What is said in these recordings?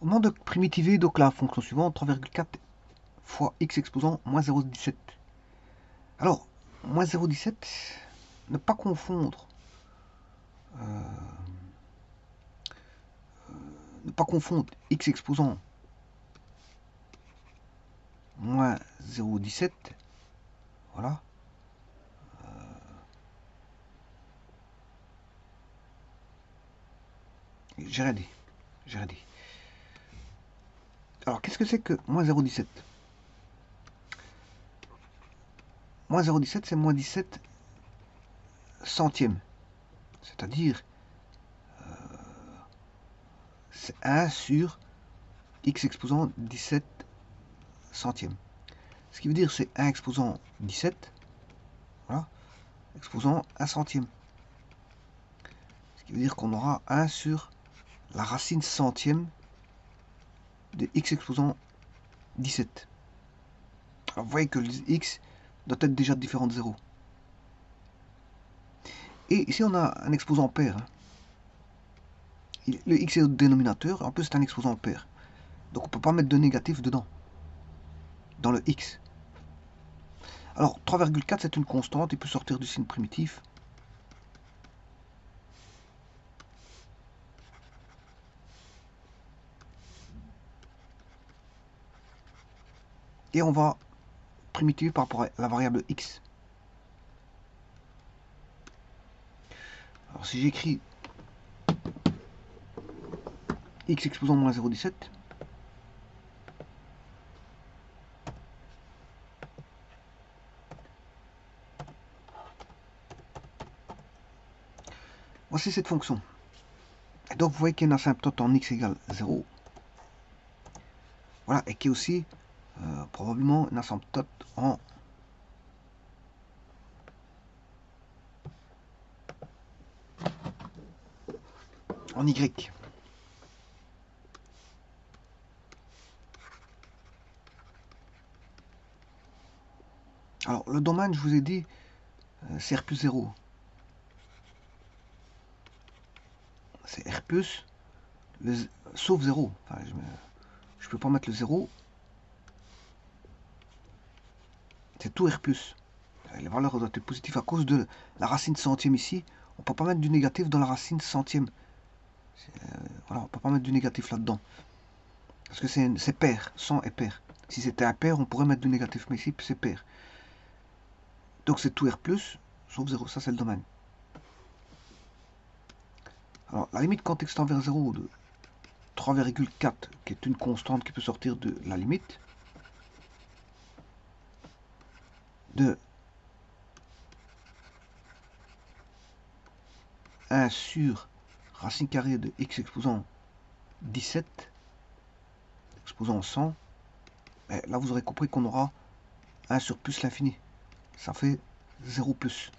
Au moment de primitiver donc la fonction suivante, 3,4 fois x exposant moins 0,17. Alors, moins 0,17, ne pas confondre. Ne pas confondre x exposant moins 0,17. Voilà. J'ai rien dit. J'ai rien dit. Alors, qu'est-ce que c'est que moins 0,17? Moins 0,17, c'est moins 17 centièmes. C'est-à-dire, c'est 1 sur x exposant 17 centièmes. Ce qui veut dire c'est 1 exposant 17, voilà, exposant 1 centième. Ce qui veut dire qu'on aura 1 sur la racine centième de x exposant 17. Alors vous voyez que le x doit être déjà différent de 0. Et ici on a un exposant pair. Le x est au dénominateur, en plus c'est un exposant pair. Donc on ne peut pas mettre de négatif dedans, dans le x. Alors 3,4 c'est une constante, il peut sortir du signe primitif. Et on va primitiver par rapport à la variable x. Alors si j'écris x exposant moins 0,17, voici cette fonction. Et donc vous voyez qu'il y a une asymptote en x égale 0. Voilà, et qui est aussi probablement une asymptote en y. Alors le domaine, je vous ai dit, c'est R plus 0. C'est R plus, sauf 0. Enfin, je ne peux pas mettre le 0. C'est tout R plus. Les valeurs doivent être positives à cause de la racine centième ici. On ne peut pas mettre du négatif dans la racine centième. Voilà, on ne peut pas mettre du négatif là-dedans. Parce que c'est pair, 100 est pair. Si c'était impair, on pourrait mettre du négatif, mais ici c'est pair. Donc c'est tout R plus, sauf 0, ça c'est le domaine. Alors la limite quand x tend vers 0 de 3,4, qui est une constante qui peut sortir de la limite, de 1 sur racine carrée de x exposant 17, exposant 100, et là vous aurez compris qu'on aura 1 sur plus l'infini. Ça fait 0 plus.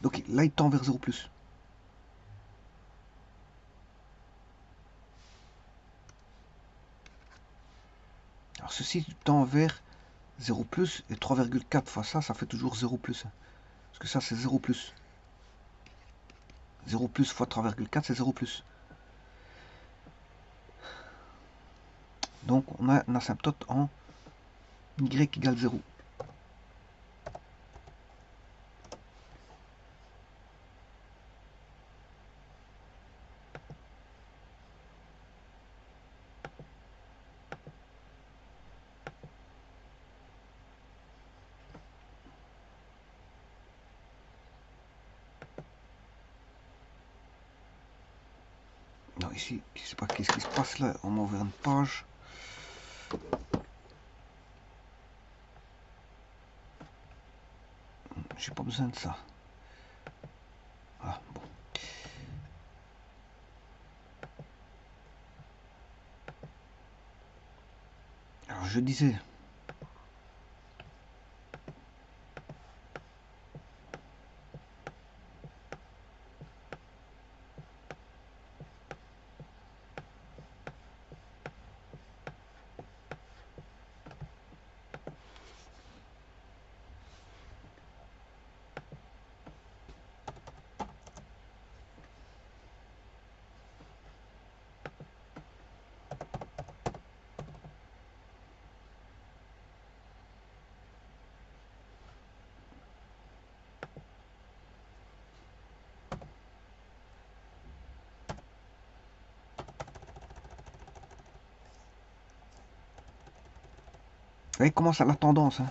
Donc là il tend vers 0 plus. Alors ceci tend vers 0 plus, et 3,4 fois ça, ça fait toujours 0 plus. Parce que ça c'est 0 plus. 0 plus fois 3,4 c'est 0 plus. Donc on a une asymptote en y égale 0. Non, ici, je sais pas qu'est-ce qui se passe là, on m'a ouvert une page. J'ai pas besoin de ça. Ah, bon. Alors je disais, voyez comment ça la tendance, hein.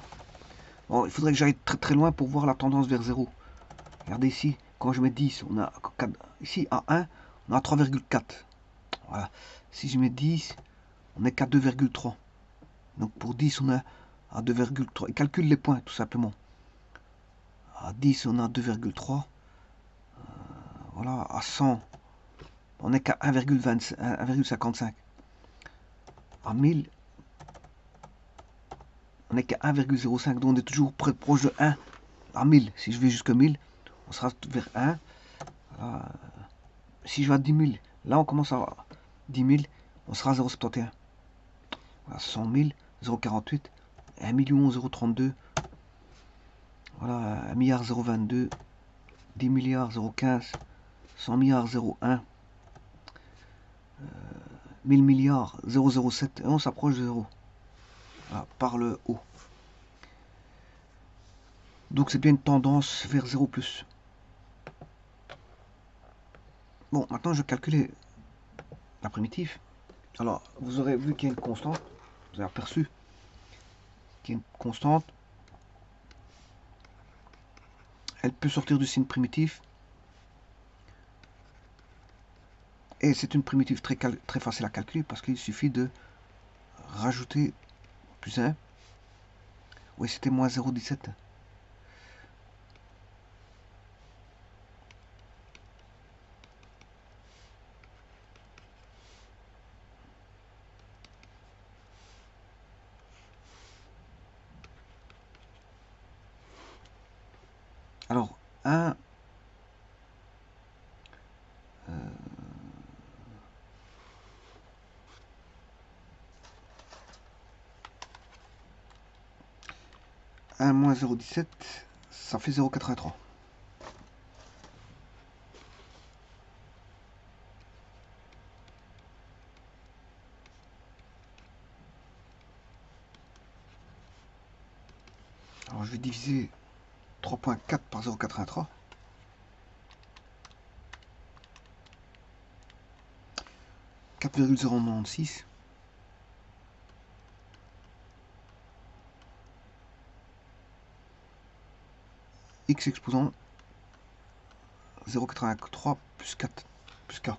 Bon, il faudrait que j'aille très très loin pour voir la tendance vers 0. Regardez ici, quand je mets 10, on a 4, ici à 1, on a 3,4. Voilà. Si je mets 10, on est qu'à 2,3. Donc pour 10, on est à 2,3. Il calcule les points, tout simplement. À 10, on a 2,3. Voilà, à 100, on est qu'à 1,55. À 1000, on est qu'à 1,05. Donc on est toujours proche de 1. À 1000, si je vais jusqu'à 1000, on sera vers 1. Voilà. Si je vais à 10 000, là on commence à 10 000, on sera à 0,71. Voilà, 100 000, 0,48, 1 million, 0,32. Voilà, 1 milliard, 0,22, 10 milliards, 0,15, 100 milliards, 0,1, 1000 milliards, 0,07, et on s'approche de 0. Voilà, par le haut. Donc c'est bien une tendance vers 0 plus. Bon, maintenant je vais calculer la primitive. Alors, vous aurez vu qu'il y a une constante. Vous avez aperçu qu'il y a une constante. Elle peut sortir du signe primitif. Et c'est une primitive très facile à calculer parce qu'il suffit de rajouter plus 1. Oui, c'était moins 0,17. Alors, 1, 1 moins 0,17, ça fait 0,83. Alors, je vais diviser 3,4 par 0,83. 4,096. X exposant 0,83 plus 4 plus K.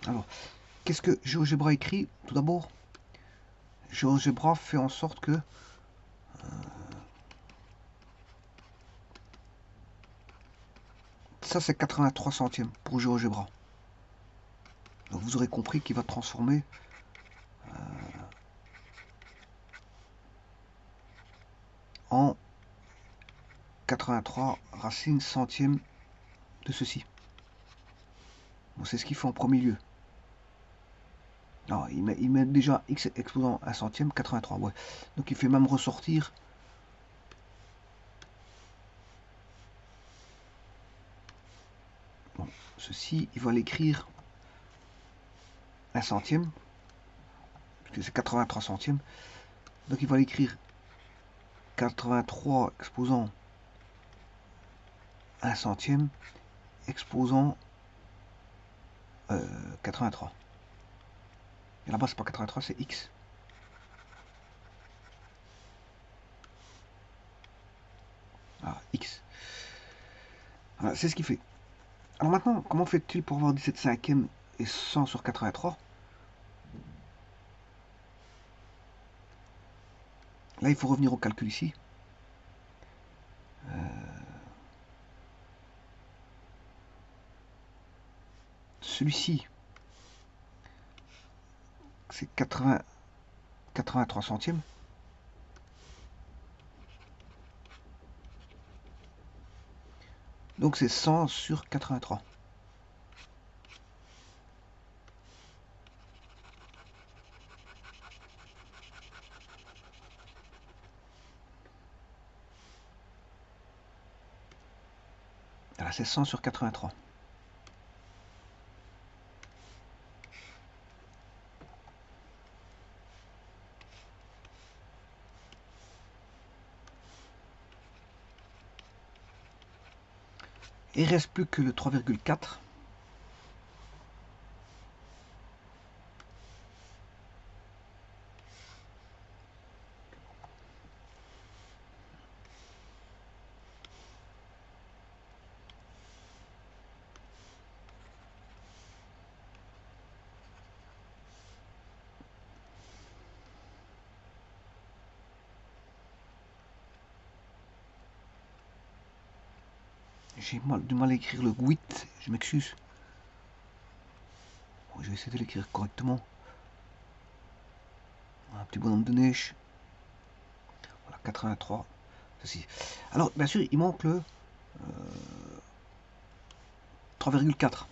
Alors, qu'est-ce que GeoGebra écrit? Tout d'abord, GeoGebra fait en sorte que ça c'est 83 centièmes pour GeoGebra. Donc vous aurez compris qu'il va transformer en 83 racines centièmes de ceci. Bon, c'est ce qu'il fait en premier lieu. Non, il met déjà x exposant 1 centième, 83, ouais. Donc il fait même ressortir bon, ceci, il va l'écrire 1 centième, puisque c'est 83 centièmes. Donc il va l'écrire 83 exposant 1 centième, exposant 83. Et là-bas, c'est pas 83, c'est x. Ah, x. Voilà, c'est ce qu'il fait. Alors maintenant, comment fait-il pour avoir 17 cinquièmes et 100 sur 83? Là, il faut revenir au calcul ici. Celui-ci, c'est 83 centièmes. Donc c'est 100 sur 83. Voilà, c'est 100 sur 83. Et il ne reste plus que le 3,4. J'ai du mal à écrire le 8, je m'excuse. Bon, je vais essayer de l'écrire correctement. Un petit bonhomme de neige. Voilà, 83. Ceci. Alors, bien sûr, il manque le 3,4.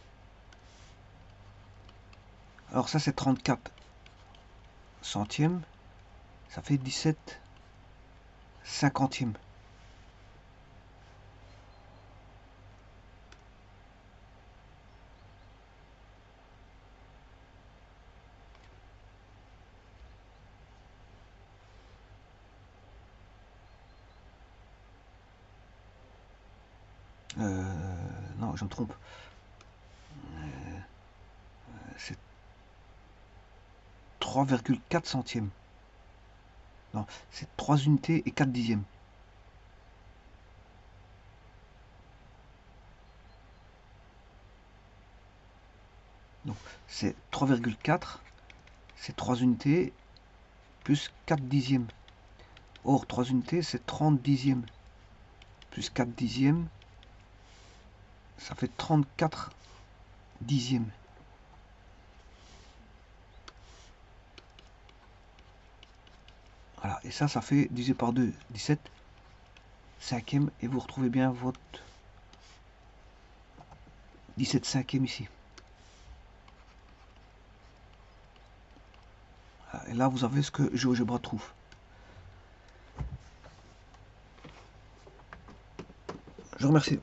Alors ça, c'est 34 centièmes. Ça fait 17 cinquantièmes. Non, je me trompe. C'est 3,4 centièmes. Non, c'est 3 unités et 4 dixièmes. Donc c'est 3,4, c'est 3 unités plus 4 dixièmes. Or, 3 unités, c'est 30 dixièmes. Plus 4 dixièmes, ça fait 34 dixièmes. Voilà, et ça fait divisé par 2, 17 cinquièmes, et vous retrouvez bien votre 17 cinquièmes ici. Voilà, et là, vous avez ce que GeoGebra trouve. Je vous remercie.